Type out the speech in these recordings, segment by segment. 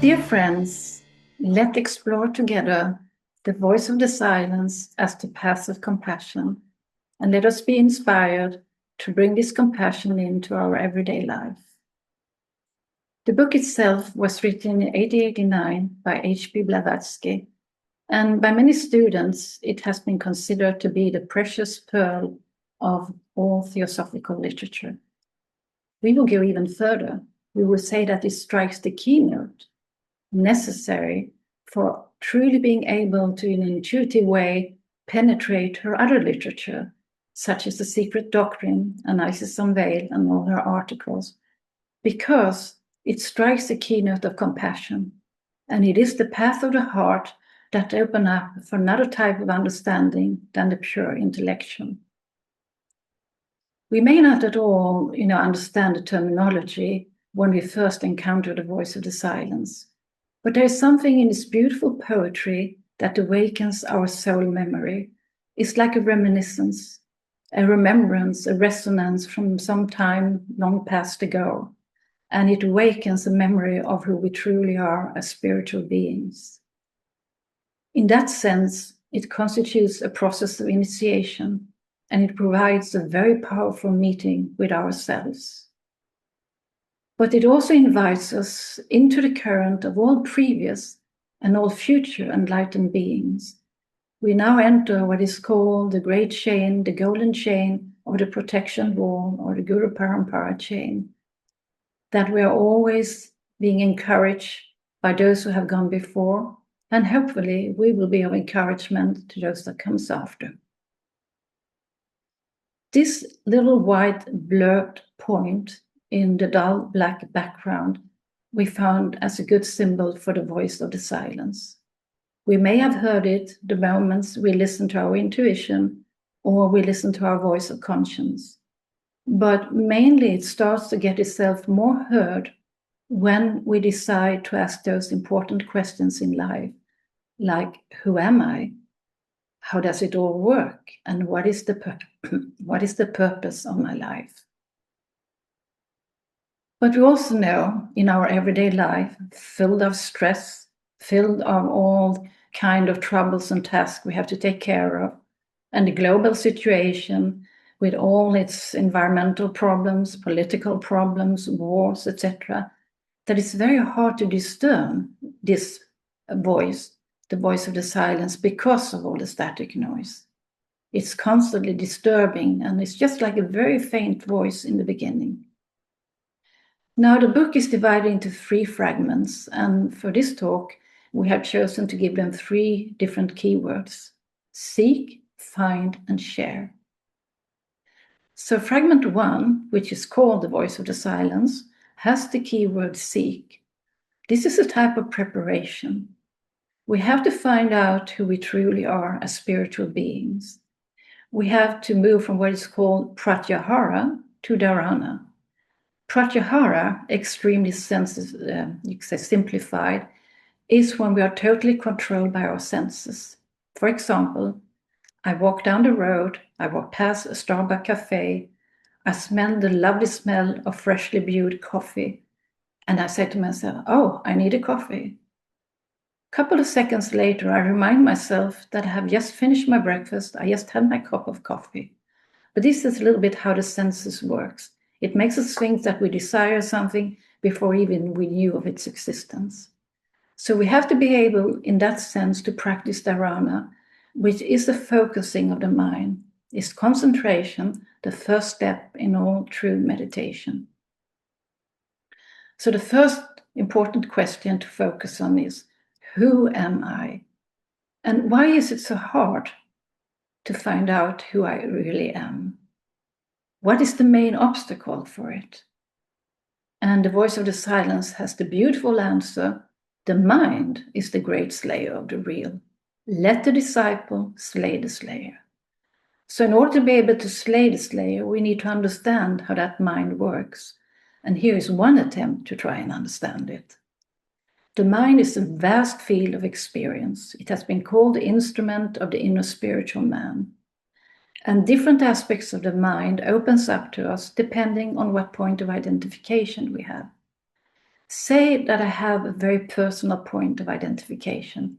Dear friends, let's explore together the voice of the silence as the path of compassion, and let us be inspired to bring this compassion into our everyday life. The book itself was written in 1889 by H.P. Blavatsky, and by many students it has been considered to be the precious pearl of all theosophical literature. We will go even further. We will say that it strikes the keynote necessary for truly being able to, in an intuitive way, penetrate her other literature, such as The Secret Doctrine and Isis Unveiled and all her articles, because it strikes the keynote of compassion, and it is the path of the heart that opens up for another type of understanding than the pure intellectual. We may not at all, understand the terminology when we first encounter the voice of the silence, but there is something in this beautiful poetry that awakens our soul memory. It's like a reminiscence, a remembrance, a resonance from some time long past ago, and it awakens a memory of who we truly are as spiritual beings. In that sense, it constitutes a process of initiation, and it provides a very powerful meeting with ourselves. But it also invites us into the current of all previous and all future enlightened beings. We now enter what is called the great chain, the golden chain of the protection wall, or the Guru Parampara chain, that we are always being encouraged by those who have gone before, and hopefully we will be of encouragement to those that comes after. This little white blurred point in the dull black background we found as a good symbol for the voice of the silence. We may have heard it the moments we listen to our intuition or we listen to our voice of conscience. But mainly it starts to get itself more heard when we decide to ask those important questions in life, like, who am I? How does it all work? And what is the purpose of my life? But we also know in our everyday life, filled of stress, filled of all kind of troubles and tasks we have to take care of, and the global situation with all its environmental problems, political problems, wars, etc., that it's very hard to discern this voice, the voice of the silence, because of all the static noise. It's constantly disturbing, and it's just like a very faint voice in the beginning. Now, the book is divided into 3 fragments, and for this talk, we have chosen to give them 3 different keywords: seek, find, and share. So fragment 1, which is called The Voice of the Silence, has the keyword seek. This is a type of preparation. We have to find out who we truly are as spiritual beings. We have to move from what is called pratyahara to dharana. Pratyahara, extremely simplified, is when we are totally controlled by our senses. For example, I walk down the road, I walk past a Starbucks cafe, I smell the lovely smell of freshly brewed coffee, and I say to myself, oh, I need a coffee. A couple of seconds later, I remind myself that I have just finished my breakfast, I just had my cup of coffee. But this is a little bit how the senses works. It makes us think that we desire something before even we knew of its existence. So we have to be able, in that sense, to practice dharana, which is the focusing of the mind. Is concentration the first step in all true meditation? So the first important question to focus on is, who am I? And why is it so hard to find out who I really am? What is the main obstacle for it? And the voice of the silence has the beautiful answer: the mind is the great slayer of the real. Let the disciple slay the slayer. So in order to be able to slay the slayer, we need to understand how that mind works. And here is one attempt to try and understand it. The mind is a vast field of experience. It has been called the instrument of the inner spiritual man. And different aspects of the mind opens up to us depending on what point of identification we have. Say that I have a very personal point of identification.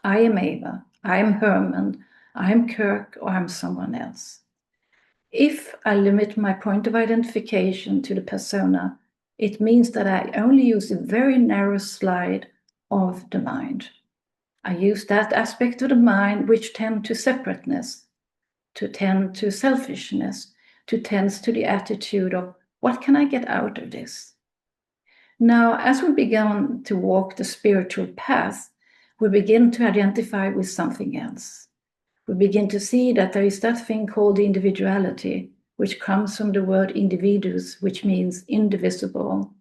I am Eva, I am Herman, I am Kirk, or I'm someone else. If I limit my point of identification to the persona, it means that I only use a very narrow slide of the mind. I use that aspect of the mind which tend to separateness, to tend to selfishness, to tend to the attitude of, what can I get out of this? Now, as we begin to walk the spiritual path, we begin to identify with something else. We begin to see that there is that thing called individuality, which comes from the word individus, which means indivisible.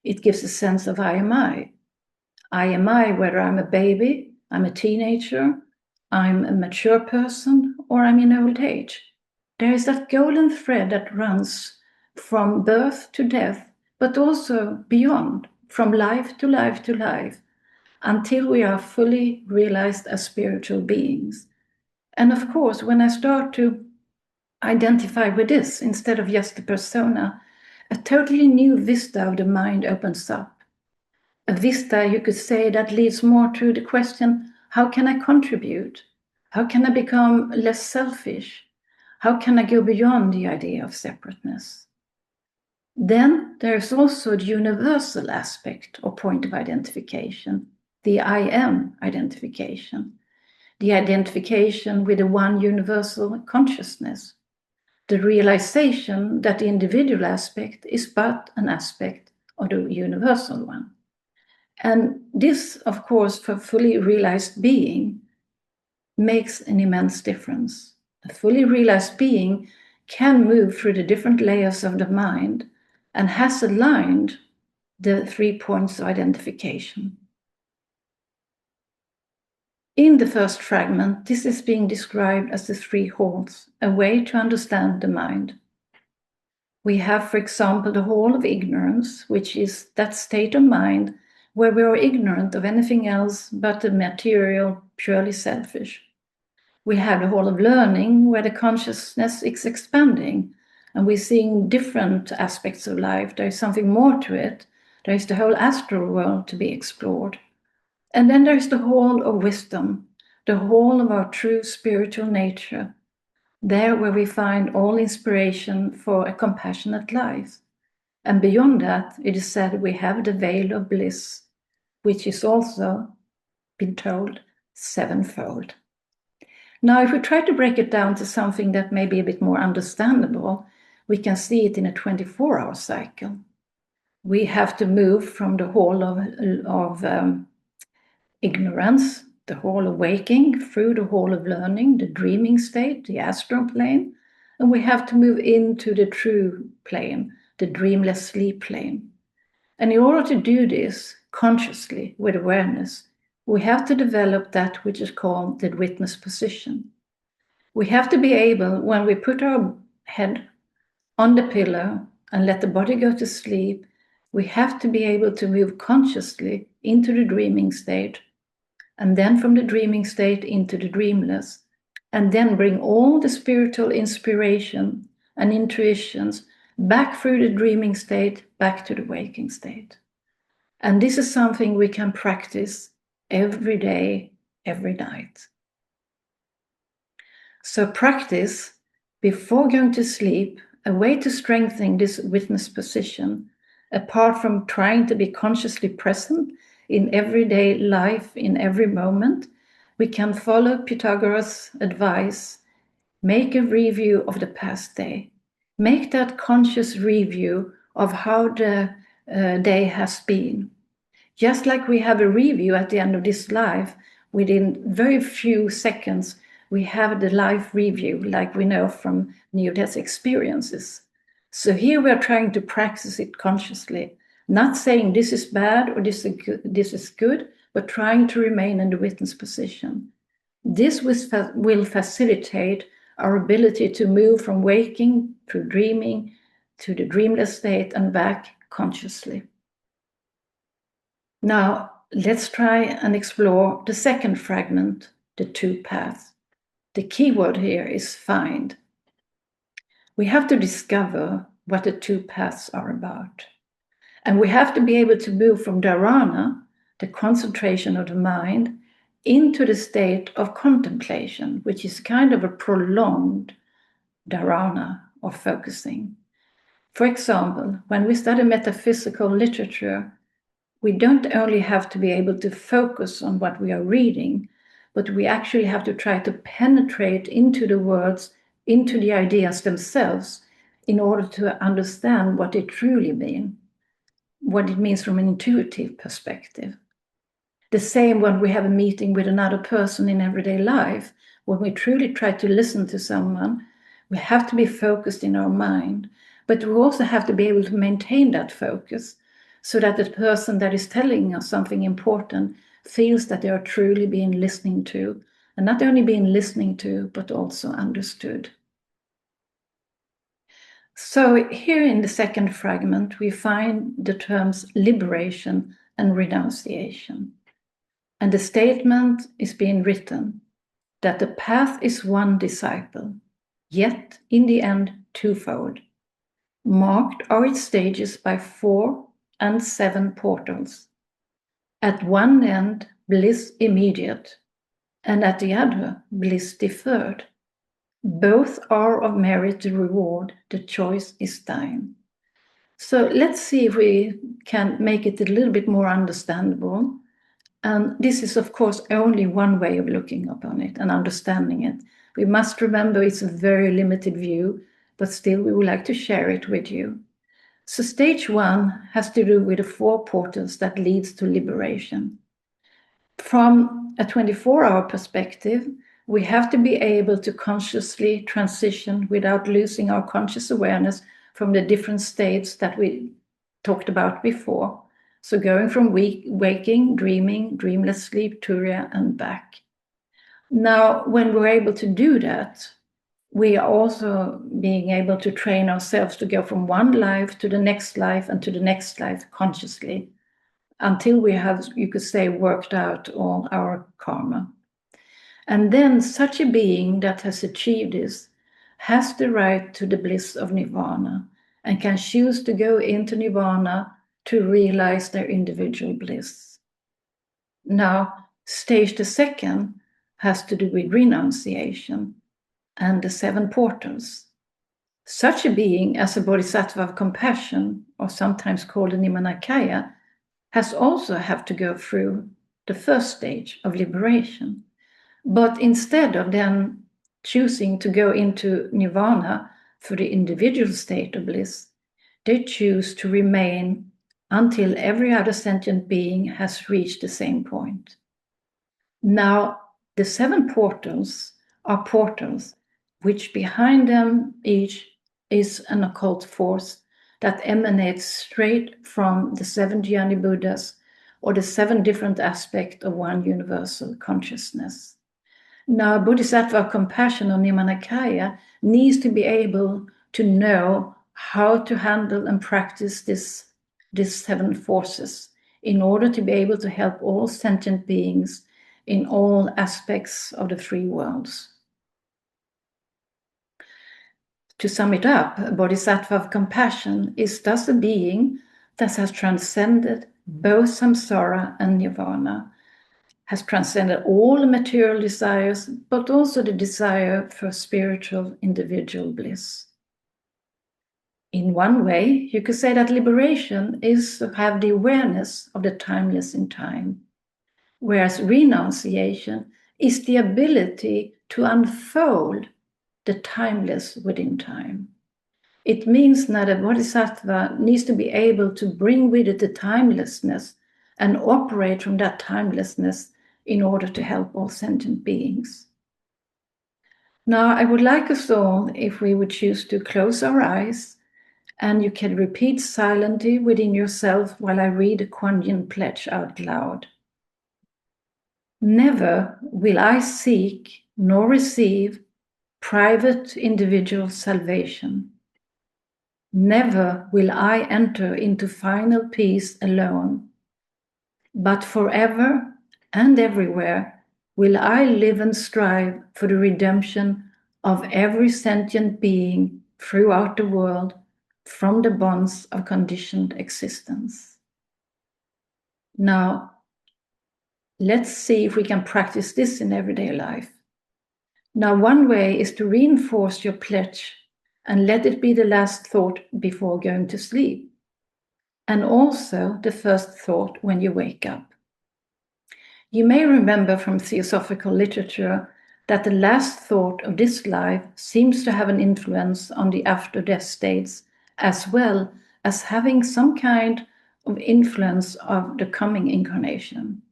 It gives a sense of I am I. I am I, whether I'm a baby, I'm a teenager, I'm a mature person, or I'm in old age. There is that golden thread that runs from birth to death, but also beyond, from life to life to life, until we are fully realized as spiritual beings. And of course, when I start to identify with this instead of just the persona, a totally new vista of the mind opens up. A vista, you could say, that leads more to the question, how can I contribute? How can I become less selfish? How can I go beyond the idea of separateness? Then there's also the universal aspect or point of identification, the I am identification, the identification with the one universal consciousness, the realization that the individual aspect is but an aspect of the universal one. And this, of course, for fully realized being, makes an immense difference. A fully realized being can move through the different layers of the mind and has aligned the 3 points of identification. In the first fragment, this is being described as the 3 halls, a way to understand the mind. We have, for example, the hall of ignorance, which is that state of mind where we are ignorant of anything else but the material, purely selfish. We have the hall of learning, where the consciousness is expanding, and we're seeing different aspects of life. There is something more to it. There is the whole astral world to be explored. And then there's the hall of wisdom, the hall of our true spiritual nature, there where we find all inspiration for a compassionate life. And beyond that, it is said we have the veil of bliss, which is also been told sevenfold. Now, if we try to break it down to something that may be a bit more understandable, we can see it in a 24-hour cycle. We have to move from the hall of ignorance, the hall of waking, through the hall of learning, the dreaming state, the astral plane, and we have to move into the true plane, the dreamless sleep plane. And in order to do this consciously with awareness, we have to develop that which is called the witness position. We have to be able, when we put our head on the pillow and let the body go to sleep, we have to be able to move consciously into the dreaming state, and then from the dreaming state into the dreamless, and then bring all the spiritual inspiration and intuitions back through the dreaming state, back to the waking state. And this is something we can practice every day, every night. So practice before going to sleep, a way to strengthen this witness position, apart from trying to be consciously present in everyday life, in every moment, we can follow Pythagoras' advice, make a review of the past day. Make that conscious review of how the day has been. Just like we have a review at the end of this life, within very few seconds, we have the life review, like we know from near-death experiences. So here we are trying to practice it consciously, not saying this is bad or this is good, but trying to remain in the witness position. This will facilitate our ability to move from waking through dreaming to the dreamless state and back consciously. Now, let's try and explore the second fragment, the 2 paths. The key word here is find. We have to discover what the 2 paths are about. And we have to be able to move from dharana, the concentration of the mind, into the state of contemplation, which is kind of a prolonged dharana or focusing. For example, when we study metaphysical literature, we don't only have to be able to focus on what we are reading, but we actually have to try to penetrate into the words, into the ideas themselves, in order to understand what they truly mean, what it means from an intuitive perspective. The same when we have a meeting with another person in everyday life, when we truly try to listen to someone, we have to be focused in our mind, but we also have to be able to maintain that focus so that the person that is telling us something important feels that they are truly being listened to, and not only being listening to, but also understood. So here in the second fragment, we find the terms liberation and renunciation. And the statement is being written that the path is one disciple, yet in the end twofold. Marked are its stages by 4 and 7 portals. At one end, bliss immediate, and at the other, bliss deferred. Both are of merit to reward, the choice is thine. So let's see if we can make it a little bit more understandable. And this is, of course, only one way of looking upon it and understanding it. We must remember it's a very limited view, but still we would like to share it with you. So stage 1 has to do with the 4 portals that leads to liberation. From a 24-hour perspective, we have to be able to consciously transition without losing our conscious awareness from the different states that we talked about before. So going from waking, dreaming, dreamless sleep, turiya, and back. Now, when we're able to do that, we are also being able to train ourselves to go from one life to the next life and to the next life consciously, until we have, you could say, worked out all our karma. And then such a being that has achieved this has the right to the bliss of nirvana and can choose to go into nirvana to realize their individual bliss. Now, stage 2 has to do with renunciation and the 7 portals. Such a being as a bodhisattva of compassion, or sometimes called a Nirmanakaya, has also have to go through the first stage of liberation. But instead of then choosing to go into nirvana for the individual state of bliss, they choose to remain until every other sentient being has reached the same point. Now, the 7 portals are portals which behind them each is an occult force that emanates straight from the 7 Dhyani Buddhas, or the 7 different aspects of one universal consciousness. Now, Bodhisattva of compassion, or Nirmanakaya, needs to be able to know how to handle and practice these 7 forces in order to be able to help all sentient beings in all aspects of the 3 worlds. To sum it up, a Bodhisattva of compassion is thus a being that has transcended both samsara and nirvana, has transcended all material desires, but also the desire for spiritual individual bliss. In one way, you could say that liberation is to have the awareness of the timeless in time, whereas renunciation is the ability to unfold the timeless within time. It means that a bodhisattva needs to be able to bring with it the timelessness and operate from that timelessness in order to help all sentient beings. Now, I would like us all, if we would choose to close our eyes, and you can repeat silently within yourself while I read the Kuan Yin pledge out loud. Never will I seek nor receive private individual salvation. Never will I enter into final peace alone, but forever and everywhere will I live and strive for the redemption of every sentient being throughout the world from the bonds of conditioned existence. Now, let's see if we can practice this in everyday life. Now, one way is to reinforce your pledge and let it be the last thought before going to sleep, and also the first thought when you wake up. You may remember from theosophical literature that the last thought of this life seems to have an influence on the after-death states, as well as having some kind of influence of the coming incarnation.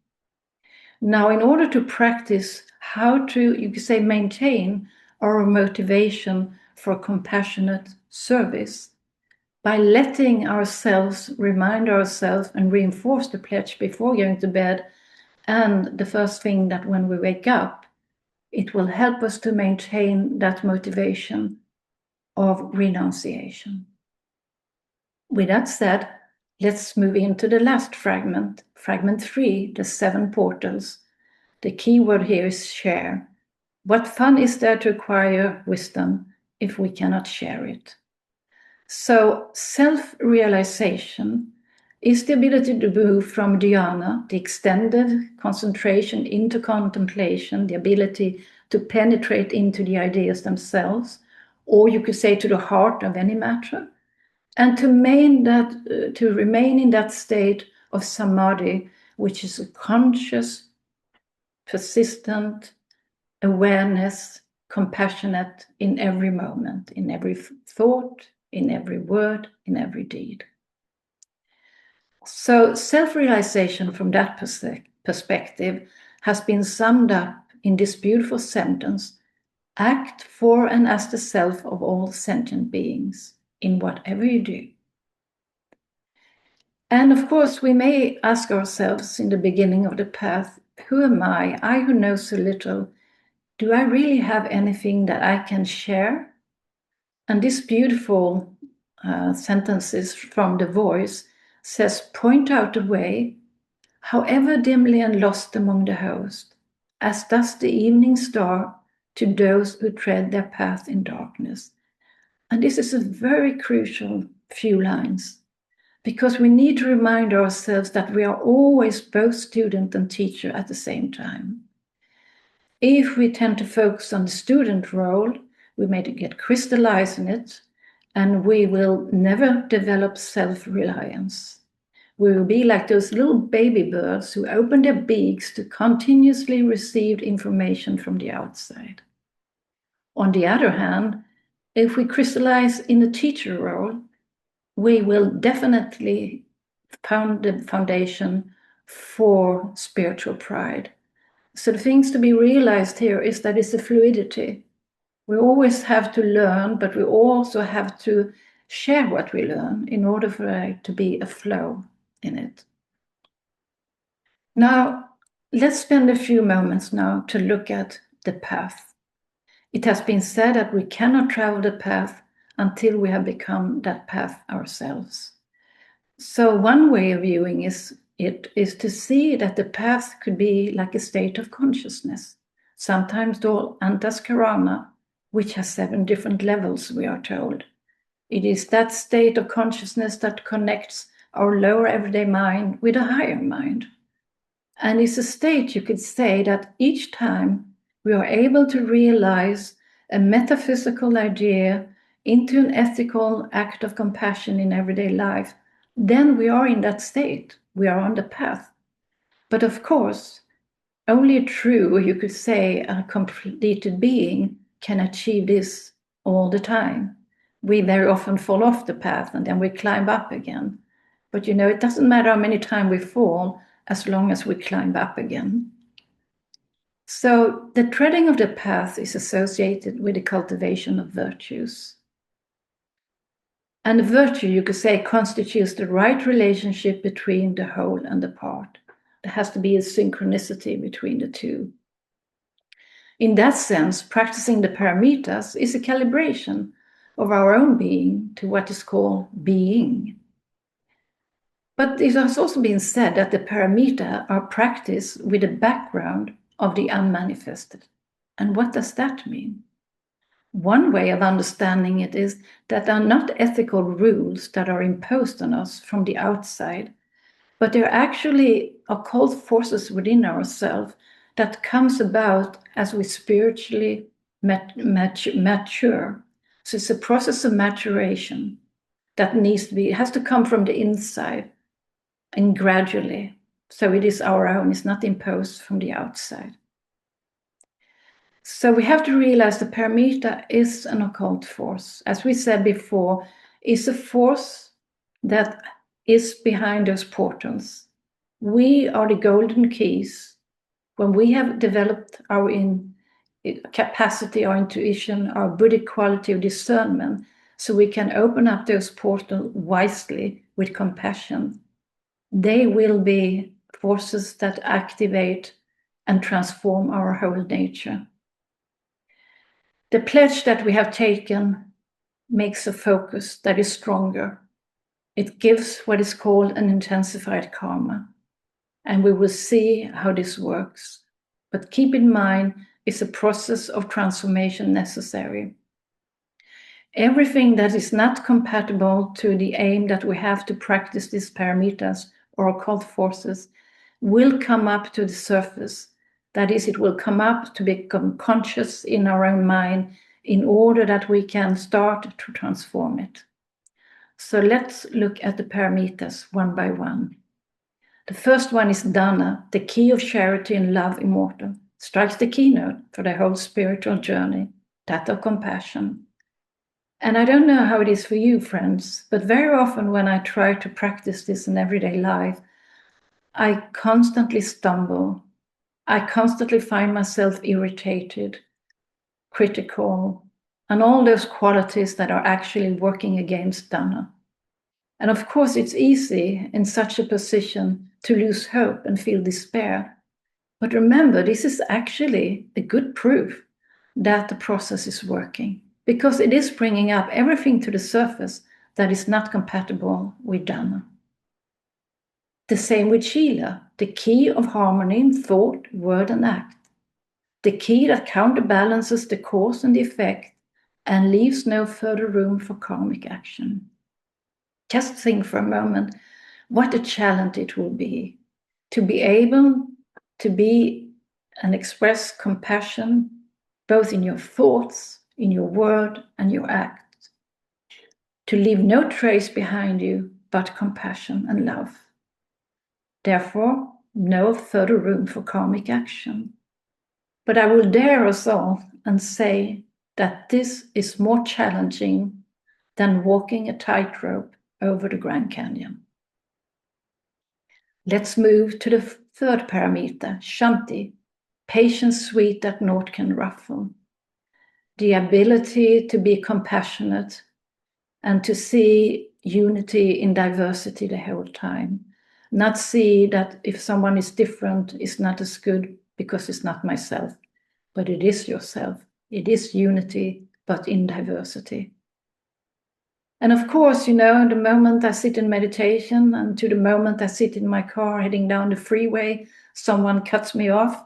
Now, in order to practice how to, you could say, maintain our motivation for compassionate service, by letting ourselves remind ourselves and reinforce the pledge before going to bed, and the first thing that when we wake up, it will help us to maintain that motivation of renunciation. With that said, let's move into the last fragment, fragment 3, the 7 portals. The key word here is share. What fun is there to acquire wisdom if we cannot share it? So self-realization is the ability to move from dhyana, the extended concentration, into contemplation, the ability to penetrate into the ideas themselves, or you could say to the heart of any matter, and to remain in that state of samadhi, which is a conscious, persistent awareness, compassionate in every moment, in every thought, in every word, in every deed. So self-realization from that perspective has been summed up in this beautiful sentence: act for and as the self of all sentient beings in whatever you do. And of course, we may ask ourselves in the beginning of the path, who am I who know so little? Do I really have anything that I can share? And this beautiful sentences from the voice says, point out the way, however dimly and lost among the host, as does the evening star to those who tread their path in darkness. And this is a very crucial few lines, because we need to remind ourselves that we are always both student and teacher at the same time. If we tend to focus on the student role, we may get crystallized in it, and we will never develop self-reliance. We will be like those little baby birds who open their beaks to continuously receive information from the outside. On the other hand, if we crystallize in the teacher role, we will definitely found the foundation for spiritual pride. So the things to be realized here is that it's a fluidity. We always have to learn, but we also have to share what we learn in order for it to be a flow in it. Now, let's spend a few moments now to look at the path. It has been said that we cannot travel the path until we have become that path ourselves. So one way of viewing it is to see that the path could be like a state of consciousness, sometimes called antaskarana, which has 7 different levels, we are told. It is that state of consciousness that connects our lower everyday mind with a higher mind. And it's a state, you could say, that each time we are able to realize a metaphysical idea into an ethical act of compassion in everyday life, then we are in that state. We are on the path. But of course, only a true, you could say, a completed being can achieve this all the time. We very often fall off the path and then we climb up again. But it doesn't matter how many times we fall, as long as we climb up again. So the treading of the path is associated with the cultivation of virtues. And virtue, you could say, constitutes the right relationship between the whole and the part. There has to be a synchronicity between the two. In that sense, practicing the paramitas is a calibration of our own being to what is called being. But it has also been said that the paramita are practiced with a background of the unmanifested. And what does that mean? One way of understanding it is that there are not ethical rules that are imposed on us from the outside, but they're actually occult forces within ourselves that comes about as we spiritually mature. So it's a process of maturation that has to come from the inside and gradually. So it is our own, it's not imposed from the outside. So we have to realize the paramita is an occult force. As we said before, it's a force that is behind those portals. We are the golden keys. When we have developed our capacity, our intuition, our Buddhic quality of discernment, so we can open up those portals wisely with compassion, they will be forces that activate and transform our whole nature. The pledge that we have taken makes a focus that is stronger. It gives what is called an intensified karma, and we will see how this works. But keep in mind, it's a process of transformation necessary. Everything that is not compatible to the aim that we have to practice these paramitas or occult forces will come up to the surface. That is, it will come up to become conscious in our own mind in order that we can start to transform it. So let's look at the paramitas one by one. The first one is Dhyana, the key of charity and love immortal. Strikes the keynote for the whole spiritual journey, that of compassion. And I don't know how it is for you, friends, but very often when I try to practice this in everyday life, I constantly stumble. I constantly find myself irritated, critical, and all those qualities that are actually working against Dhyana. And of course, it's easy in such a position to lose hope and feel despair. But remember, this is actually a good proof that the process is working, because it is bringing up everything to the surface that is not compatible with Dhyana. The same with Shila, the key of harmony in thought, word, and act. The key that counterbalances the cause and the effect and leaves no further room for karmic action. Just think for a moment what a challenge it will be to be able to be and express compassion both in your thoughts, in your word, and your act. To leave no trace behind you but compassion and love. Therefore, no further room for karmic action. But I will dare us all and say that this is more challenging than walking a tightrope over the Grand Canyon. Let's move to the third paramita, Kshanti, patience sweet that naught can ruffle. The ability to be compassionate and to see unity in diversity the whole time. Not see that if someone is different, it's not as good because it's not myself, but it is yourself. It is unity, but in diversity. And of course, the moment I sit in meditation and to the moment I sit in my car heading down the freeway, someone cuts me off,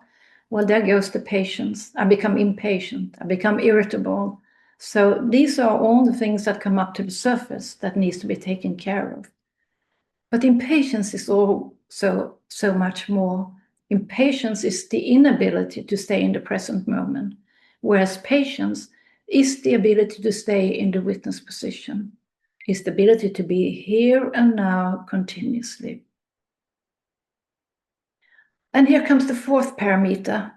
well, there goes the patience. I become impatient. I become irritable. So these are all the things that come up to the surface that needs to be taken care of. But impatience is also so much more. Impatience is the inability to stay in the present moment, whereas patience is the ability to stay in the witness position. Is the ability to be here and now continuously. And here comes the fourth paramita,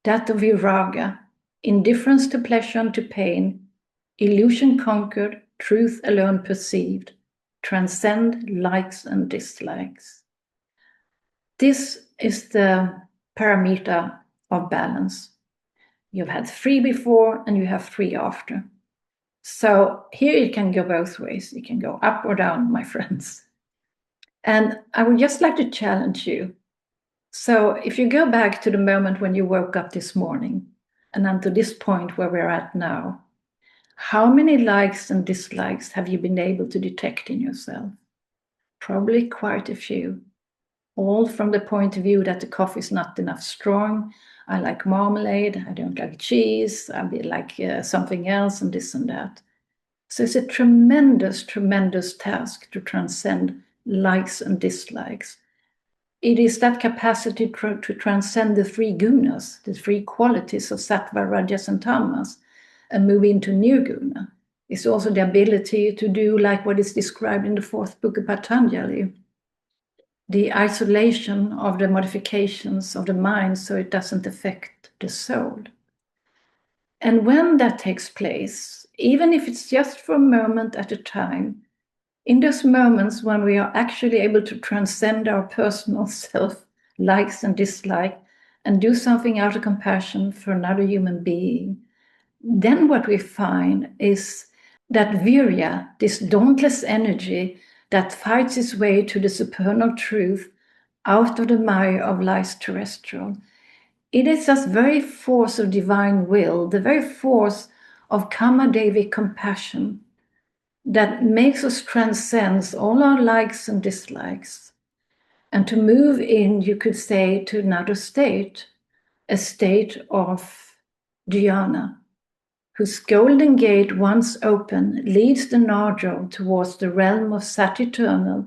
that of Viraga, indifference to pleasure and to pain, illusion conquered, truth alone perceived, transcend likes and dislikes. This is the paramita of balance. You've had 3 before and you have 3 after. So here it can go both ways. It can go up or down, my friends. And I would just like to challenge you. So if you go back to the moment when you woke up this morning and until this point where we're at now, how many likes and dislikes have you been able to detect in yourself? Probably quite a few. All from the point of view that the coffee is not enough strong, I like marmalade, I don't like cheese, I like something else and this and that. So it's a tremendous, tremendous task to transcend likes and dislikes. It is that capacity to transcend the three gunas, the three qualities of sattva, rajas, and tamas, and move into nirguna. It's also the ability to do like what is described in the fourth book of Patanjali, the isolation of the modifications of the mind so it doesn't affect the soul. And when that takes place, even if it's just for a moment at a time, in those moments when we are actually able to transcend our personal self likes and dislike and do something out of compassion for another human being, then what we find is that Virya, this dauntless energy that fights its way to the supernal truth out of the mire of life's terrestrial, it is this very force of divine will, the very force of Kamadevi compassion that makes us transcend all our likes and dislikes and to move in, you could say, to another state, a state of Dhyana, whose golden gate, once open, leads the Nardro towards the realm of Sat Eternal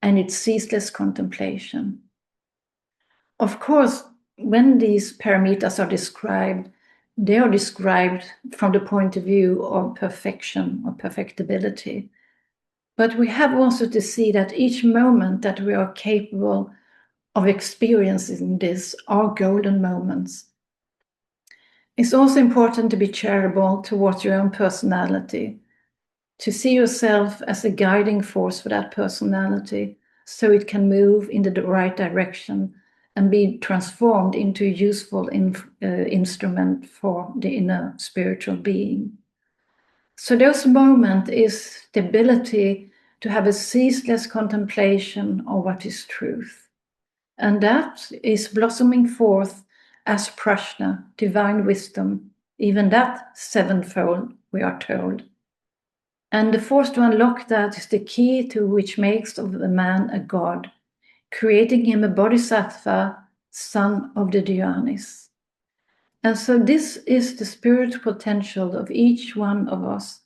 and its ceaseless contemplation. Of course, when these paramitas are described, they are described from the point of view of perfection or perfectibility. But we have also to see that each moment that we are capable of experiencing this are golden moments. It's also important to be charitable towards your own personality, to see yourself as a guiding force for that personality so it can move in the right direction and be transformed into a useful instrument for the inner spiritual being. So those moments is the ability to have a ceaseless contemplation of what is truth. And that is blossoming forth as Prajna, divine wisdom, even that sevenfold, we are told. And the force to unlock that is the key to which makes of the man a god, creating him a bodhisattva, son of the Dhyanis. And so this is the spiritual potential of each one of us,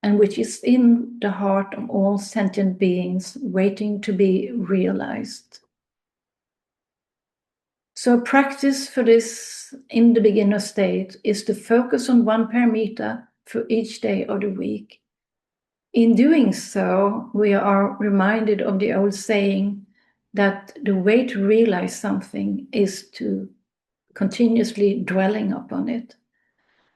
and which is in the heart of all sentient beings waiting to be realized. So practice for this in the beginner state is to focus on one paramita for each day of the week. In doing so, we are reminded of the old saying that the way to realize something is to continuously dwelling upon it.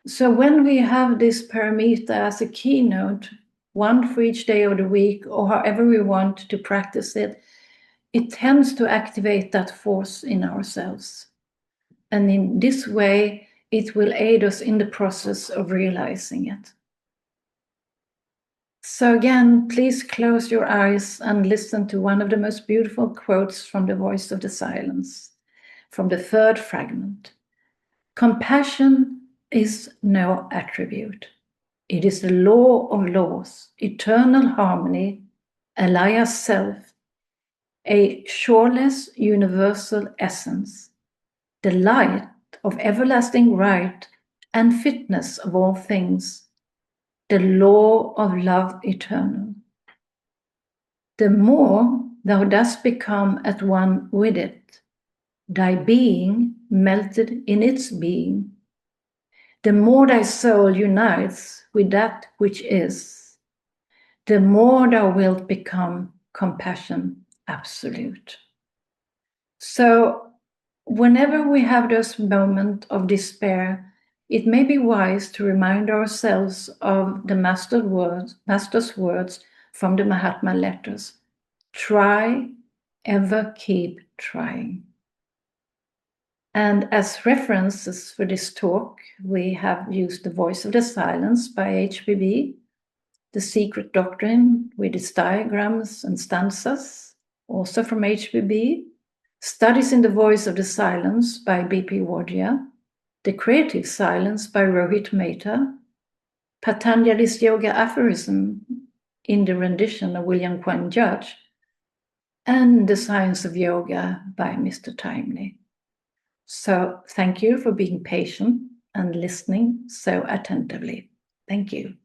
So when we have this paramita as a keynote, one for each day of the week, or however we want to practice it, it tends to activate that force in ourselves. And in this way, it will aid us in the process of realizing it. So again, please close your eyes and listen to one of the most beautiful quotes from the Voice of the Silence, from the third fragment. Compassion is no attribute. It is the law of laws, eternal harmony, alaya self, a shoreless universal essence, the light of everlasting right and fitness of all things, the law of love eternal. The more thou dost become at one with it, thy being melted in its being, the more thy soul unites with that which is, the more thou wilt become compassion absolute. So whenever we have those moments of despair, it may be wise to remind ourselves of the master's words from the Mahatma letters. Try, ever keep trying. And as references for this talk, we have used The Voice of the Silence by HBB, The Secret Doctrine with its diagrams and stanzas, also from HBB, Studies in the Voice of the Silence by B.P. Wadhya, The Creative Silence by Rohit Mehta, Patanjali's Yoga Aphorism in the rendition of William Quan Judge, and The Science of Yoga by Mr. Timely. So thank you for being patient and listening so attentively. Thank you.